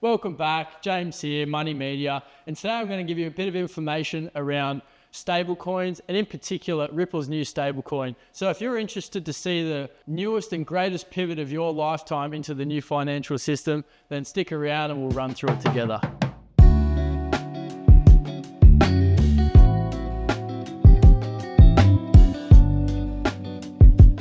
Welcome back, James here, Money Media, and today I'm going to give you a bit of information around stablecoins and in particular Ripple's new stablecoin. So if you're interested to see the newest and greatest pivot of your lifetime into the new financial system, then stick around and we'll run through it together.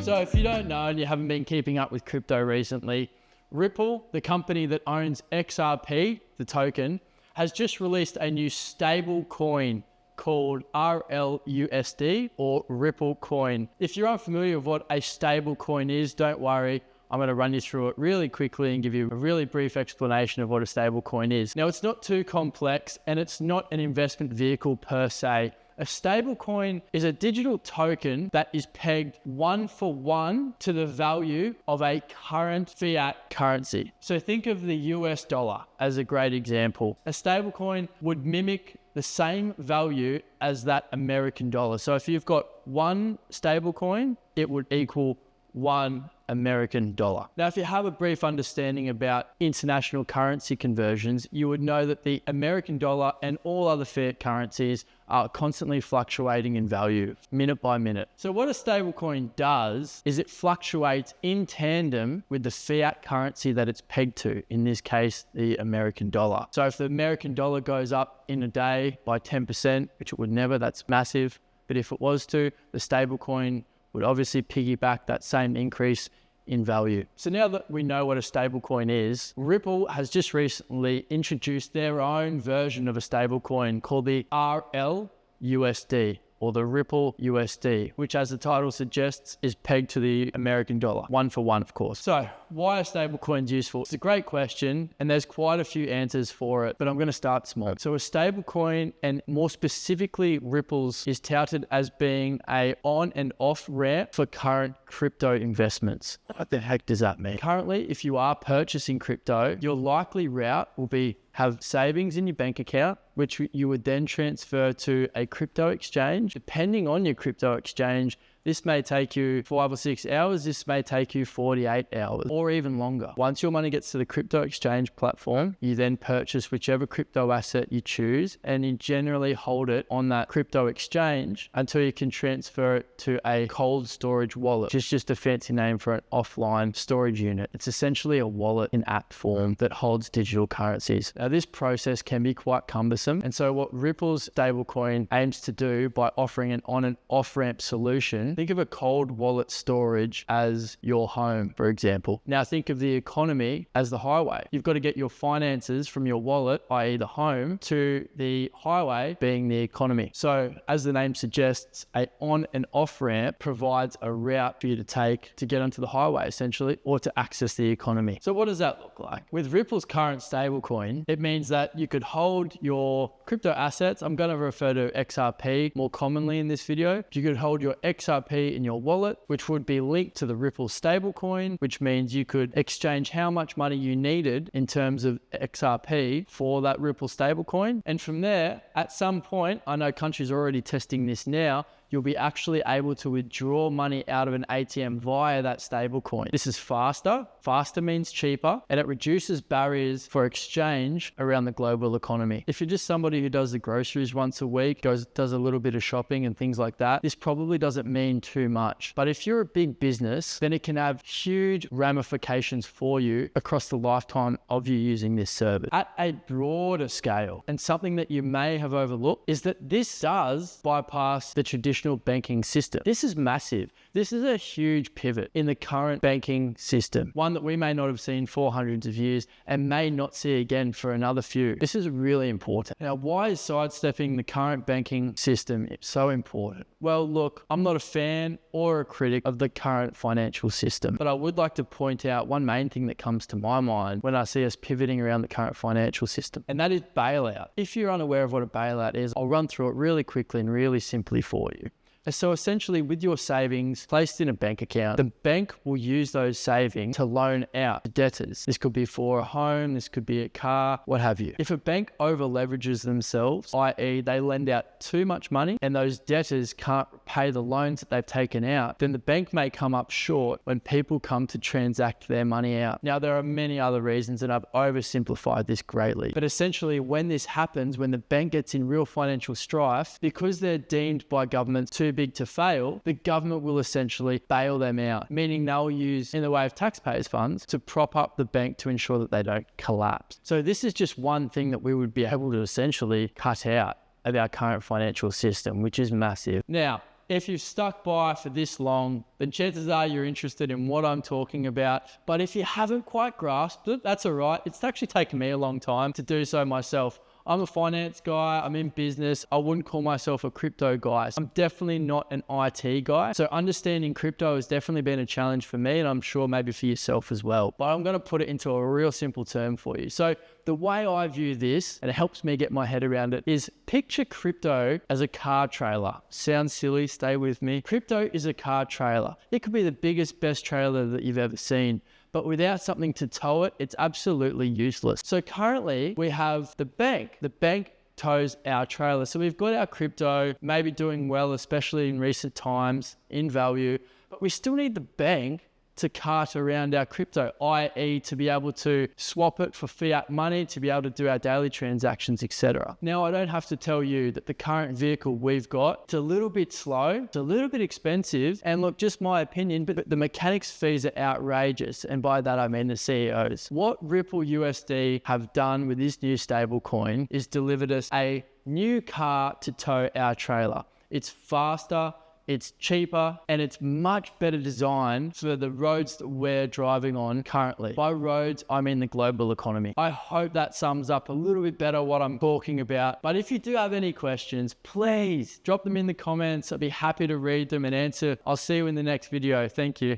So if you don't know and you haven't been keeping up with crypto recently, Ripple, the company that owns XRP, the token, has just released a new stable coin called RLUSD or Ripple coin. If you're unfamiliar with what a stable coin is, don't worry. I'm going to run you through it really quickly and give you a really brief explanation of what a stable coin is. Now, it's not too complex and it's not an investment vehicle per se. A stablecoin is a digital token that is pegged 1-for-1 to the value of a current fiat currency. So think of the US dollar as a great example. A stablecoin would mimic the same value as that American dollar. So if you've got one stablecoin, it would equal one American dollar. Now, if you have a brief understanding about international currency conversions, you would know that the American dollar and all other fiat currencies are constantly fluctuating in value, minute by minute. So what a stablecoin does is it fluctuates in tandem with the fiat currency that it's pegged to, in this case, the American dollar. So if the American dollar goes up in a day by 10%, which it would never, that's massive. But if it was to, the stablecoin would obviously piggyback that same increase in value. So now that we know what a stablecoin is, Ripple has just recently introduced their own version of a stablecoin called the RLUSD, or the Ripple USD, which, as the title suggests, is pegged to the American dollar, 1-for-1, of course. So why are stablecoins useful? It's a great question, and there's quite a few answers for it, but I'm going to start small. So a stablecoin, and more specifically Ripple's, is touted as being a on and off ramp for current crypto investments. What the heck does that mean? Currently, if you are purchasing crypto, your likely route will be have savings in your bank account, which you would then transfer to a crypto exchange. Depending on your crypto exchange, this may take you 5 or 6 hours, this may take you 48 hours or even longer. Once your money gets to the crypto exchange platform, you then purchase whichever crypto asset you choose and you generally hold it on that crypto exchange until you can transfer it to a cold storage wallet, which is just a fancy name for an offline storage unit. It's essentially a wallet in app form that holds digital currencies. Now, this process can be quite cumbersome, and so what Ripple's stablecoin aims to do by offering an on and off ramp solution, think of a cold wallet storage as your home, for example. Now think of the economy as the highway. You've got to get your finances from your wallet, i.e. the home, to the highway, being the economy. So as the name suggests, a on and off ramp provides a route for you to take to get onto the highway, essentially, or to access the economy. So what does that look like? With Ripple's current stablecoin, it means that you could hold your crypto assets. I'm going to refer to XRP more commonly in this video. You could hold your XRP in your wallet, which would be linked to the Ripple stablecoin, which means you could exchange how much money you needed in terms of XRP for that Ripple stablecoin. And from there, at some point, I know countries are already testing this now, you'll be actually able to withdraw money out of an ATM via that stablecoin. This is faster. Faster means cheaper, and it reduces barriers for exchange around the global economy. If you're just somebody who does the groceries once a week, does a little bit of shopping and things like that, this probably doesn't mean too much. But if you're a big business, then it can have huge ramifications for you across the lifetime of you using this service. At a broader scale, and something that you may have overlooked, is that this does bypass the traditional banking system. This is massive. This is a huge pivot in the current banking system, one that we may not have seen for hundreds of years and may not see again for another few. This is really important. Now, why is sidestepping the current banking system so important? Well, look, I'm not a fan or a critic of the current financial system, but I would like to point out one main thing that comes to my mind when I see us pivoting around the current financial system, and that is bailout. If you're unaware of what a bailout is, I'll run through it really quickly and really simply for you. So essentially, with your savings placed in a bank account, the bank will use those savings to loan out to debtors. This could be for a home, this could be a car, what have you. If a bank over leverages themselves, i.e. they lend out too much money and those debtors can't pay the loans that they've taken out, then the bank may come up short when people come to transact their money out. Now, there are many other reasons, and I've oversimplified this greatly. But essentially, when this happens, when the bank gets in real financial strife, because they're deemed by governments too big to fail, the government will essentially bail them out, meaning they'll use, in the way of taxpayers' funds, to prop up the bank to ensure that they don't collapse. So this is just one thing that we would be able to essentially cut out of our current financial system, which is massive. Now, if you've stuck by for this long, then chances are you're interested in what I'm talking about. But if you haven't quite grasped it, that's all right. It's actually taken me a long time to do so myself. I'm a finance guy, I'm in business. I wouldn't call myself a crypto guy. I'm definitely not an IT guy. So understanding crypto has definitely been a challenge for me, and I'm sure maybe for yourself as well. But I'm gonna put it into a real simple term for you. So the way I view this, and it helps me get my head around it, is picture crypto as a car trailer. Sounds silly, stay with me. Crypto is a car trailer. It could be the biggest, best trailer that you've ever seen, but without something to tow it, it's absolutely useless. So currently we have the bank. The bank tows our trailer. So we've got our crypto maybe doing well, especially in recent times in value, but we still need the bank to cart around our crypto, i.e. to be able to swap it for fiat money, to be able to do our daily transactions, etc. Now, I don't have to tell you that the current vehicle we've got, it's a little bit slow, it's a little bit expensive, and look, just my opinion, but the mechanics fees are outrageous, and by that I mean the CEOs. What Ripple USD have done with this new stablecoin is delivered us a new car to tow our trailer. It's faster, it's cheaper, and it's much better designed for the roads that we're driving on currently. By roads, I mean the global economy. I hope that sums up a little bit better what I'm talking about. But if you do have any questions, please drop them in the comments. I'll be happy to read them and answer. I'll see you in the next video. Thank you.